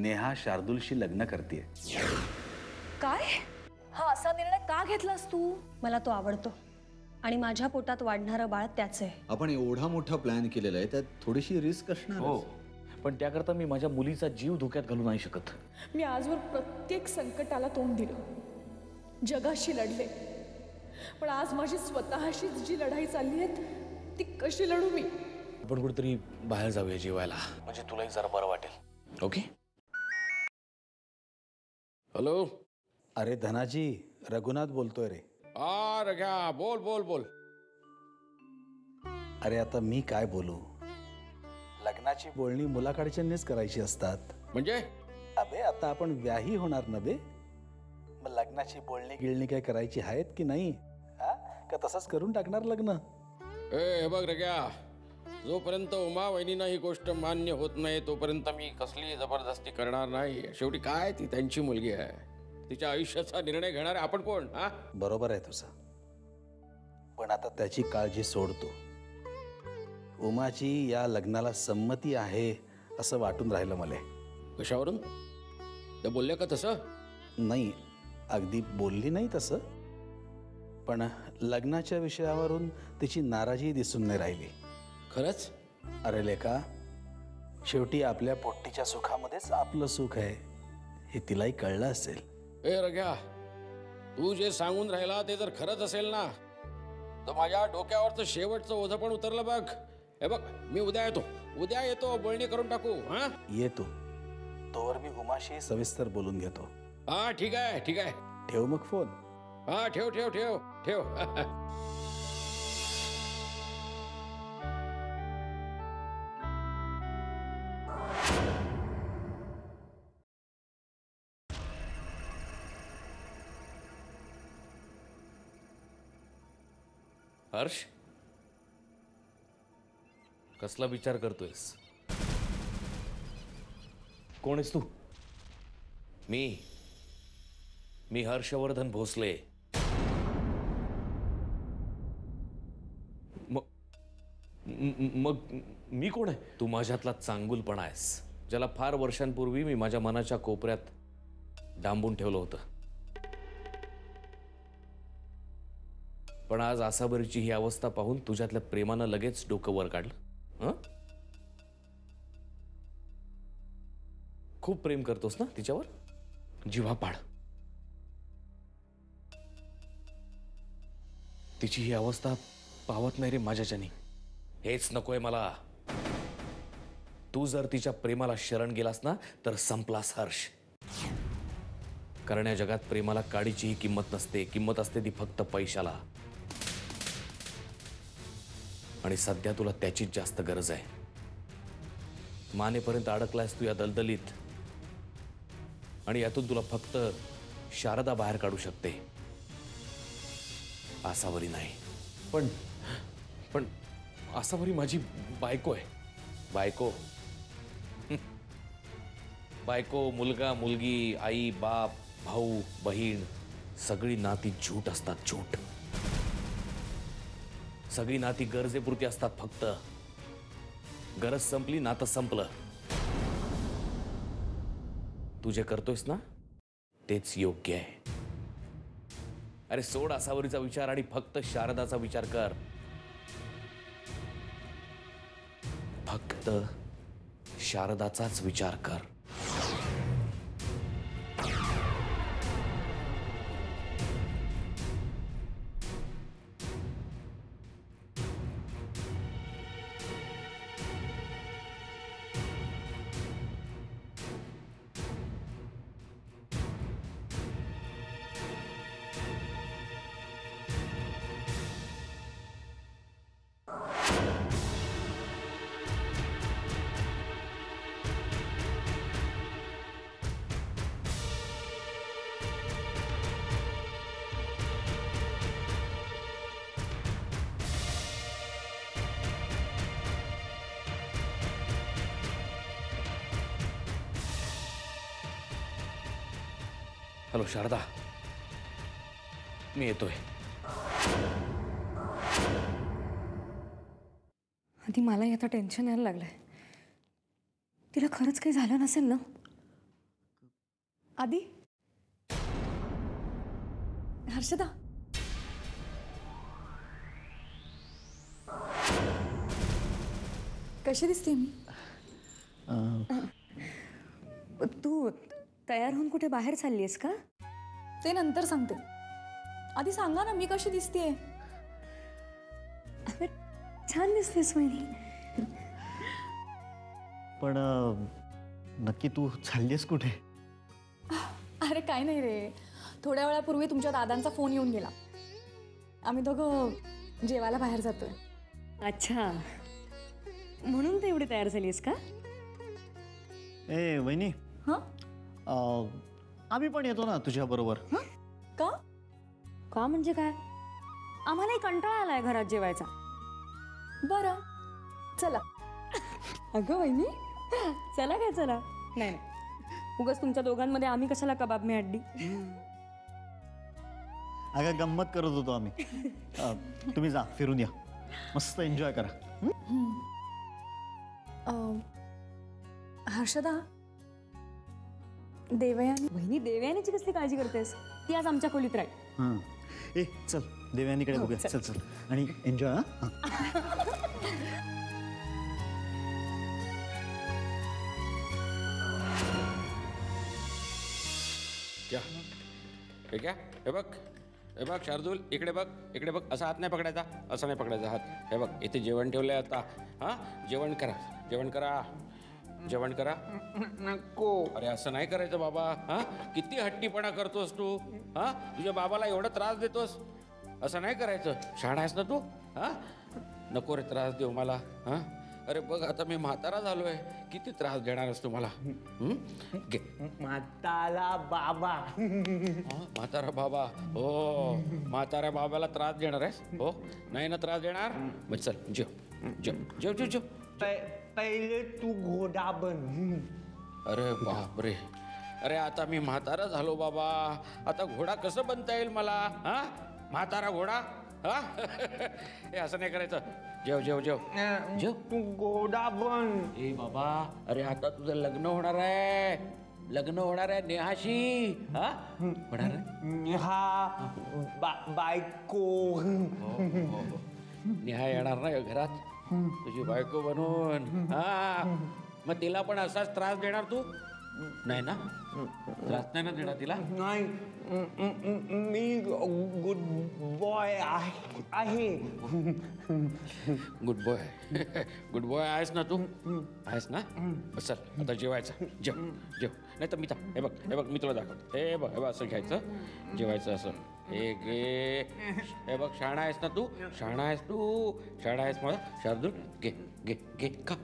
नेहा शार्दूलशी लग्न करते. काय? हा असा निर्णय का घेतलास तू? मला तो आवडतो आणि माझ्या पोटात वाढणारं बाळ त्याचं आहे. आपण एवढा मोठा प्लॅन केलेला आहे, त्यात थोडीशी रिस्क असणार. हो, पण त्याकरता मी माझ्या मुलीचा जीव धोक्यात घालू नाही शकत. मी आजवर प्रत्येक संकटाला तोंड दिलं, जगाशी लढले, पण आज माझी स्वतःशीच जी लढाई चालली आहे ती कशी लढू मी? आपण कुठेतरी बाहेर जाऊया जेवायला, म्हणजे तुलाही जरा बरं वाटेल. ओके? हॅलो. अरे धनाजी, रघुनाथ बोलतोय रे. रघ्या, बोल बोल बोल. अरे आता मी काय बोलू? लग्नाची बोलणी मुलाकडच्यांनीच करायची असतात. म्हणजे? अबे आता आपण व्याही होणार ना बे, मग लग्नाची बोलणी गिळणी काय करायची आहेत की नाही? हा का तसंच करून टाकणार लग्न? हे बघ रघ्या, जोपर्यंत उमा वहिनींना ही गोष्ट मान्य होत नाही तोपर्यंत मी कसली जबरदस्ती करणार नाही. शेवटी काय, ती त्यांची मुलगी आहे, तिच्या आयुष्याचा निर्णय घेणारे आपण कोण? हा, बरोबर आहे तुझं, पण आता त्याची काळजी सोडतो. उमाची या लग्नाला संमती आहे असं वाटून राहिलं मला. कशावरून? त्या बोलल्या का तसं? नाही, अगदी बोलली नाही तसं, पण लग्नाच्या विषयावरून तिची नाराजी दिसून नाही राहिली. खरंच? अरे लेका, शेवटी आपल्या पोट्टीच्या सुखामध्येच आपलं सुख आहे हे तिलाही कळलं असेल. ए रघ्या, तू जे सांगून राहिला ते जर खरंच असेल ना तर माझ्या डोक्यावरचं शेवटचं ओझं पण उतरलं बघ. हे बघ, मी उद्या येतो, बोलणी करून टाकू. हा, येतो, तोवर मी उमाशी सविस्तर बोलून घेतो. हा, ठीक आहे ठीक आहे. ठेव मग फोन. हा, ठेव ठेव ठेव ठेव. हर्ष, कसला विचार करतोयस? कोण आहेस तू? मी हर्षवर्धन भोसले. मग मी कोण आहे? तू माझ्यातला चांगुलपणा आहेस, ज्याला फार वर्षांपूर्वी मी माझ्या मनाच्या कोपऱ्यात डांबून ठेवलं होतं. पण आज आसाबरीची ही अवस्था पाहून तुझ्यातल्या प्रेमानं लगेच डोकं वर काढलं. खूप प्रेम करतोस ना तिच्यावर, जीवापाड. तिची ही अवस्था पावत नाही रे माझ्याच्यानी. हेच नकोय मला. तू जर तिच्या प्रेमाला शरण गेलास ना तर संपलास हर्ष. कारण या जगात प्रेमाला काडीचीही किंमत नसते. किंमत असते ती फक्त पैशाला, आणि सध्या तुला त्याचीच जास्त गरज आहे. मानेपर्यंत अडकलायस तू या दलदलीत, आणि यातून तुला फक्त शारदा बाहेर काढू शकते, आसावरी नाही. पण आसावरी माझी बायको आहे. बायको, मुलगा, मुलगी, आई, बाप, भाऊ, बहीण, सगळी नाती झूट असतात. झूट. सगळी नाती गरजेपुरती असतात फक्त. गरज संपली, नातं संपलं. तू जे करतोयस ना तेच योग्य आहे. अरे सोड आसावरीचा विचार आणि फक्त शारदाचा विचार कर. फक्त शारदाचाच विचार कर. हॅलो शारदा, मी येतोय. आधी मलाही आता टेन्शन यायला लागलंय. तिला खरंच काही झालं नसेल ना? आधी हर्षदा, कशी दिसते मी? तू तयार होऊन कुठे बाहेर चाललीयस का? ते नंतर सांगते. आधी सांगा ना मी कशी दिसतेय. अगं छान दिसतेस वहिनी. पण नक्की तू चाललीस कुठे? अरे काय नाही रे, थोड्या वेळापूर्वी तुमच्या दादांचा फोन येऊन गेला. आम्ही दोघं जेवायला बाहेर जातोय. अच्छा, म्हणून तू एवढी तयार झालीस का? ए वहिनी, हां आम्ही पण येतो ना तुझ्या बरोबर. का? का म्हणजे काय? आम्हालाही कंटाळा आलाय घरात जेवायचा. बरं चला. अगं वहिनी, चला काय चला. नाही उगाच तुमच्या दोघांमध्ये आम्ही कशाला कबाब मी हड्डी. अगं गंमत करत होतो आम्ही. तुम्ही जा फिरून या, मस्त एन्जॉय करा. हर्षदा, देवयानी. वहिनी देवयानीची कसली काळजी करतेस? ती आज आमच्या खोलीत राहील. हां ए चल देवयानीकडे बघूया. चल चल आणि एन्जॉय. हां क्या हे क्या? हे बघ शार्दूल, इकडे बघ. असा हात नाही पकडायचा, असा नाही पकडायचा हात. हे बघ इथे जेवण ठेवलंय आता. हां जेवण करा. नको. अरे असं नाही करायचं बाबा. हां किती हट्टीपणा करतोस तू. हां तुझ्या बाबाला एवढा त्रास देतोस. असं नाही करायचं. शहाणा आहेस ना तू. हां नको रे त्रास देऊ मला. हां अरे बघ आता मी म्हातारा झालोय, किती त्रास देणारस तू मला. घे. म्हातारा बाबा. हो म्हाताऱ्या बाबाला त्रास देणार आहेस? हो नाही ना त्रास देणार. मग चल जेव. पहिले तू घोडा बन. अरे बापरे. अरे आता मी म्हातारा झालो बाबा, आता घोडा कसं बनता येईल मला? हा म्हातारा घोडा. हा हे असं नाही करायचं. जेव. तू घोडा बन. ए बाबा, अरे आता तुझं लग्न होणार आहे नेहाशी. हा होणार आहे. हा बायको. नेहा येणार नाही घरात तुझी बायको बनून. हा मग तिला पण असाच त्रास देणार तू? नाही ना, त्रास नाही ना देणार तिला? नाही, मी गुड बॉय आहे. गुड बॉय आहेस ना तू? आहेस ना? चल आता जेवायचं. जेव नाही तर मी हे बघ मी तुला दाखवतो. हे बघ असं घ्यायचं, जेवायचं असं. हे बघ शहाणा आहेस मला शार्दूल. घे खा.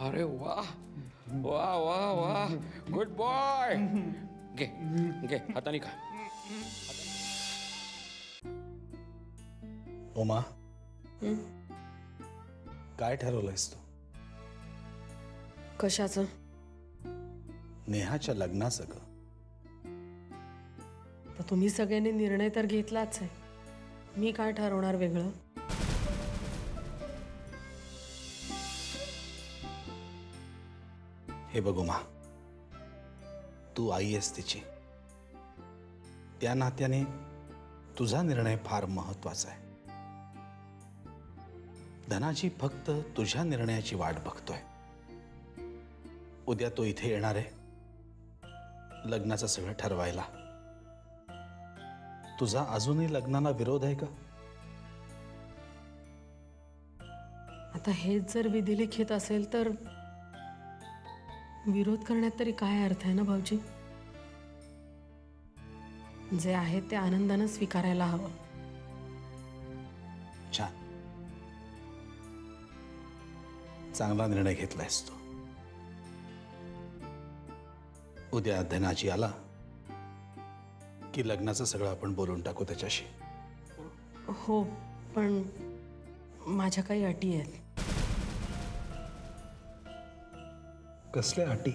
अरे वा गुड बॉय. घे हाताने खा. उमा, काय ठरवलंयस तू? कशाचं? नेहाच्या लग्नाचं ग. तर तुम्ही सगळ्यांनी निर्णय तर घेतलाच आहे, मी काय ठरवणार वेगळं? हे बघ उमा, तू आई आहेस तिची. त्या नात्याने तुझा निर्णय फार महत्वाचा आहे. धनाजी फक्त तुझ्या निर्णयाची वाट बघतोय. उद्या तो इथे येणार आहे लग्नाचं सगळं ठरवायला. तुझा अजूनही लग्नाला विरोध आहे का? आता हेच जर विधिलिखित असेल तर विरोध करण्यात तरी काय अर्थ आहे ना भाऊजी? जे आहे ते आनंदानं स्वीकारायला हवं. छान, चांगला निर्णय घेतलायस तू. उद्या धनाजी आला की लग्नाचं सगळं आपण बोलून टाकू त्याच्याशी. हो, पण माझ्या काही अटी आहेत. कसल्या अटी?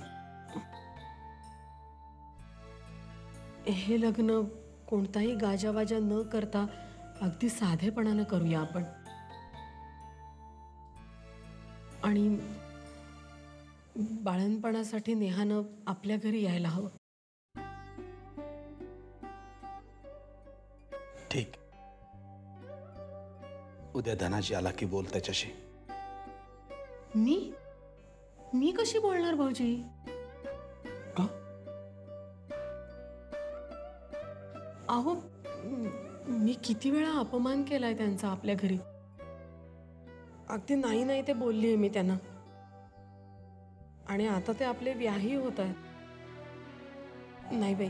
हे लग्न कोणताही गाजावाजा न करता अगदी साधेपणानं करूया आपण. आणि बाळणपणासाठी नेहानं आपल्या घरी यायला हवं. ठीक. उद्या धनाजी आला की बोल त्याच्याशी. मी कशी बोलणार भाऊजी? का? अहो मी किती वेळा अपमान केलाय त्यांचा आपल्या घरी. अगदी नाही ते बोललीये मी त्यांना. आणि आता ते आपले व्याही होत आहेत. नाही बाई,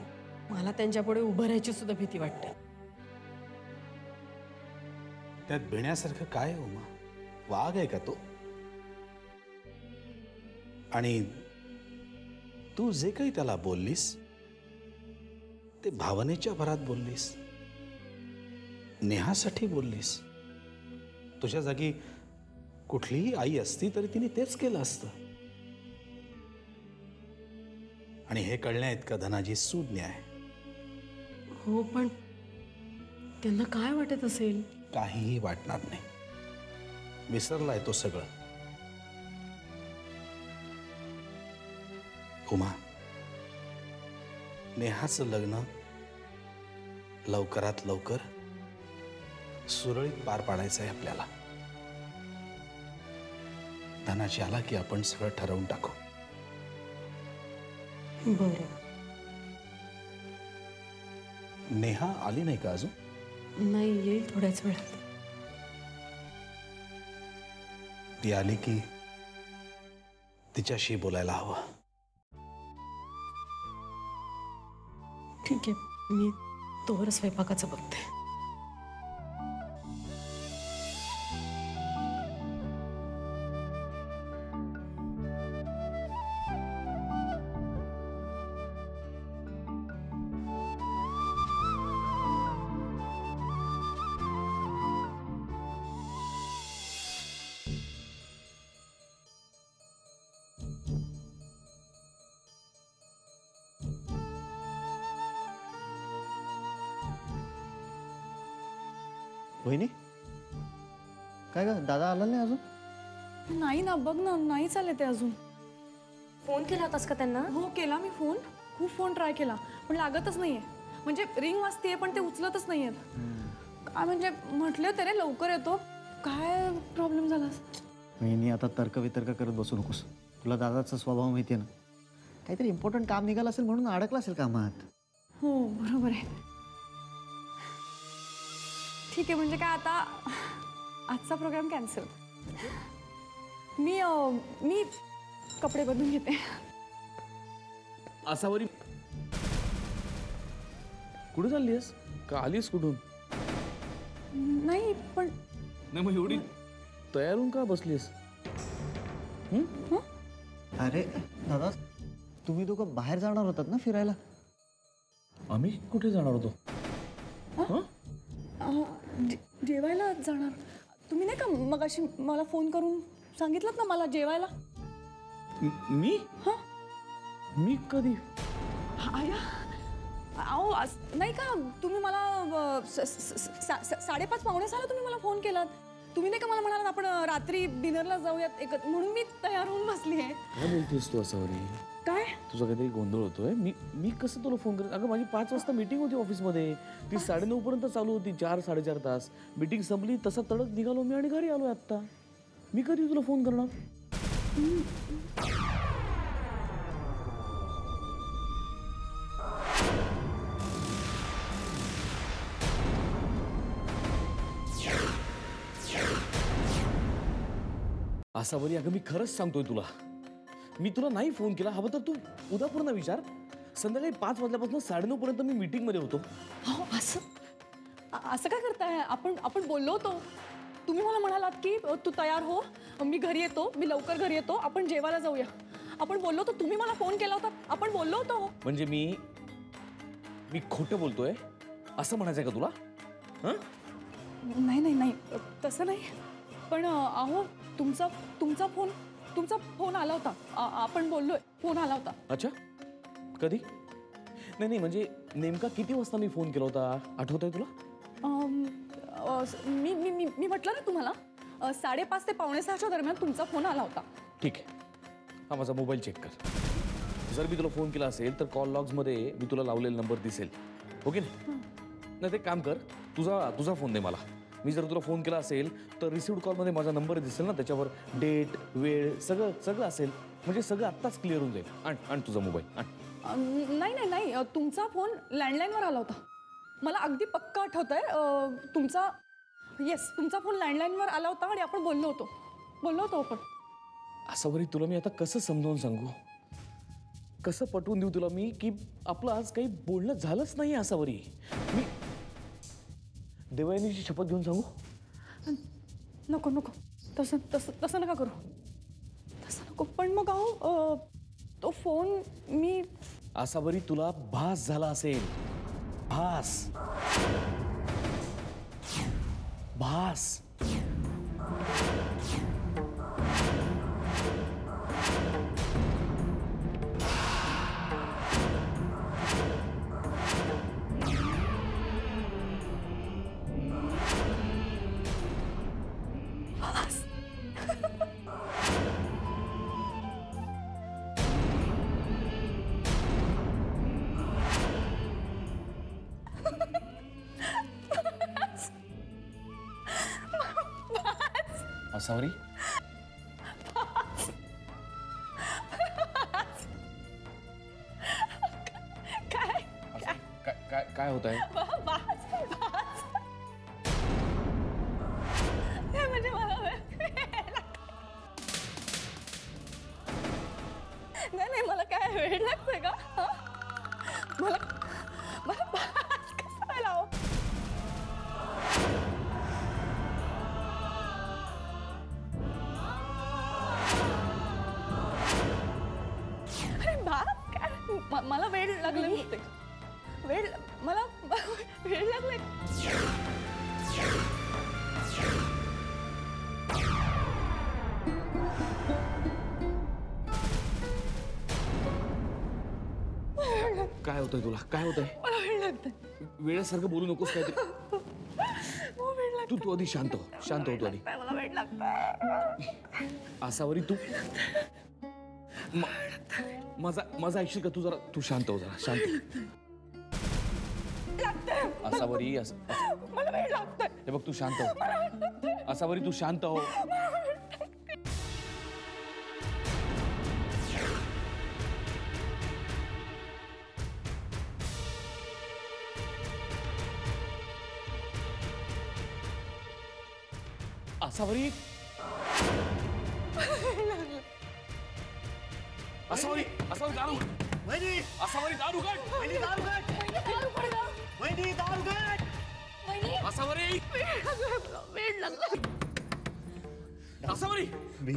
मला त्यांच्यापुढे उभं राहायची सुद्धा भीती वाटते. त्यात भिण्यासारखं काय आहे उमा? वाघ आहे का तो? आणि तू जे काही त्याला बोललीस ते भावनेच्या भरात बोललीस, नेहासाठी बोललीस. तुझ्या जागी कुठलीही आई असती तरी तिने तेच केलं असतं. आणि हे कळण्यात का धनाजी सुज्ञ आहे. हो, पण त्यांना काय वाटत असेल? काहीही वाटणार नाही. विसरलाय तो सगळं. उमा, नेहाचं लग्न लवकरात लवकर सुरळीत पार पाडायचं आहे आपल्याला. धनाजी आला की आपण सगळं ठरवून टाकू. बरं. नेहा आली नाही का अजून? नाही, येईल थोड्याच वेळात. ती आली की तिच्याशी बोलायला हवं. ठीक आहे, मी तोवर स्वयंपाकाचं बघते. वहिनी, काय ग, दादा आला नाही अजून? नाही ना, बघ ना, नाही चालले ते अजून. फोन केला होतास का त्यांना? हो केला मी फोन. खूप फोन ट्राय केला पण लागतच नाहीये. म्हणजे रिंग वाजतीये पण ते उचलतच नाहीयेत. काय म्हणजे म्हटले होते रे लवकर येतो. काय प्रॉब्लेम झाला? वहिनी, आता तर्कवितर्क करत बसू नकोस. तुला दादाचा स्वभाव माहिती आहे ना. काहीतरी इम्पॉर्टंट काम निघालं असेल म्हणून अडकला असेल कामात. हो बरोबर आहे. ठीक आहे, म्हणजे काय आता आजचा प्रोग्राम कॅन्सल. मी कपडे बदलून घेते. आसावरी कुठे चाललीस? का आलीस कुठून? नाही पण नाही, मग एवढी तयार होऊन का बसलीस? अरे दादा, तुम्ही दोघं बाहेर जाणार होतात ना फिरायला? आम्ही कुठे जाणार होतो? जेवायला जाणार. तुम्ही नाही का मगाशी मला फोन करून सांगितलं ना मला जेवायला? मी? मी कधी? अहो नाही का, तुम्ही मला 5:30 पावणे 6ला तुम्ही मला फोन केलात. तुम्ही नाही का मला म्हणालात आपण रात्री डिनरला जाऊयात एकत्र, म्हणून मी तयार होऊन बसली आहे. काय बोलतेस तू आसावरी? काय तुझा काहीतरी गोंधळ होतोय. मी कसं तुला फोन करेन? अगं माझी 5 वाजता मीटिंग होती ऑफिसमध्ये. ती 9:30 पर्यंत चालू होती. 4-4.5 तास मीटिंग संपली, तसा तडक निघालो मी आणि घरी आलो आत्ता. मी कधी तुला फोन करणार? आसावरी, अगं मी खरंच सांगतोय तुला, मी तुला नाही फोन केला. हवं तर तू उद्या पूर्ण विचार. संध्याकाळी 5 वाजल्यापासून 9:30 पर्यंत मी मीटिंग मध्ये होतो. हो असं काय करताय? आपण बोललो होतो. तुम्ही मला म्हणालात की तू तयार हो, मी घरी येतो, मी लवकर घरी येतो, आपण जेवायला जाऊया. आपण बोललो होतो. तुम्ही मला फोन केला होता, आपण बोललो होतो. म्हणजे मी खोटं बोलतोय असं म्हणायचंय का तुला? नाही तसं नाही. पण अहो तुमचा फोन आला होता. आपण बोललोय, फोन आला होता. अच्छा, कधी? नाही म्हणजे नेमका किती वाजता मी फोन केला होता, आठवतंय तुला? मी म्हटलं ना तुम्हाला 5:30 ते पावणे 6च्या दरम्यान तुमचा फोन आला होता. ठीक आहे, हा माझा मोबाईल चेक कर. जर मी तुला फोन केला असेल तर कॉल लॉग्समध्ये मी तुला लावलेला नंबर दिसेल. ओके ना? नाही ते काम कर, तुझा फोन दे मला. मी जर तुला फोन केला असेल तर रिसिव्ड कॉलमध्ये माझा नंबर दिसेल ना, त्याच्यावर डेट वेळ सगळं असेल. म्हणजे सगळं आत्ताच क्लिअर होऊन जाईल. आण तुझा मोबाईल आण. नाही तुमचा फोन लँडलाईनवर आला होता. मला अगदी पक्का आठवतंय. तुमचा फोन लँडलाईनवर आला होता आणि आपण बोललो होतो आपण. आसावरी, तुला मी आता कसं समजावून सांगू, कसं पटवून देऊ तुला मी की आपलं आज काही बोलणं झालंच नाही. आसावरी, मी देवयानीची शपथ घेऊन सांगू? नको तसं नका करू. तसं नको. पण मग अहो तो फोन मी. आसावरी, तुला भास झाला असेल. भास. आसावरी, काय होत आहे? म्हणजे मला नाही मला काय वेळ लागतोय का? मला कसं व्हायला हवं? मला वेळ लागले होते. मला वेळ लागले. काय होतंय तुला? काय होतंय? मला वेळ लागतंय. वेळेसारखं बोलू नकोस काय ते. तू आधी शांत हो तू आधी. मला वेळ लागतंय. आसावरी, तू माझा ऐकशील का? तू शांत हो जरा. शांत. आसावरी, मला वेळ लागतोय. हे बघ, तू शांत हो. आसावरी, तू शांत हो. आसावरी, आसावरी दारू. आसावरी दारू काढ. आसावरी, वेळ लागला. आसावरी, मी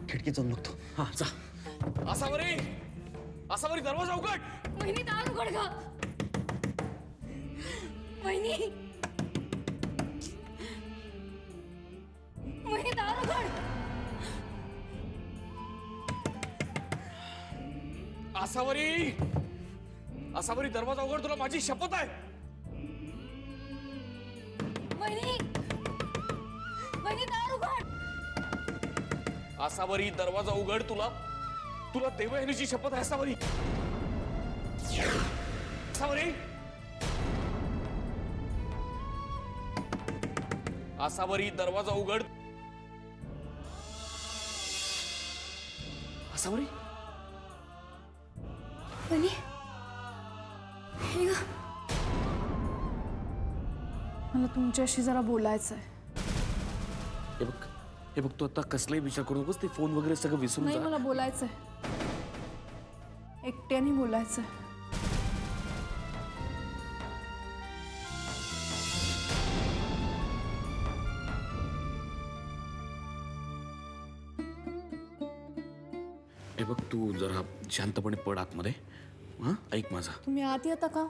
खिडकी जाऊन बघतो. हा जा. आसावरी दरवाजा उघड. वहिनी दार उघड ग. वहिनी दार उघड. आसावरी दरवाजा उघड, तुला माझी शपथ आहे. वहिनी दार उघड. आसावरी दरवाजा उघड, तुला देवयानीची शपथ आहे. आसावरी दरवाजा उघड. आसावरी, वहिनी मला तुमच्याशी जरा बोलायचं आहे. हे बघ, तू आता कसलाही विचार करू नकोस. ते फोन वगैरे सगळं विसरून नाही, जा. मला बोलायचं आहे. एकट्याने बोलायचं आहे. हे बघ, तू जरा शांतपणे पड आतमध्ये. हा, ऐक माझा. तुम्ही आत येता का?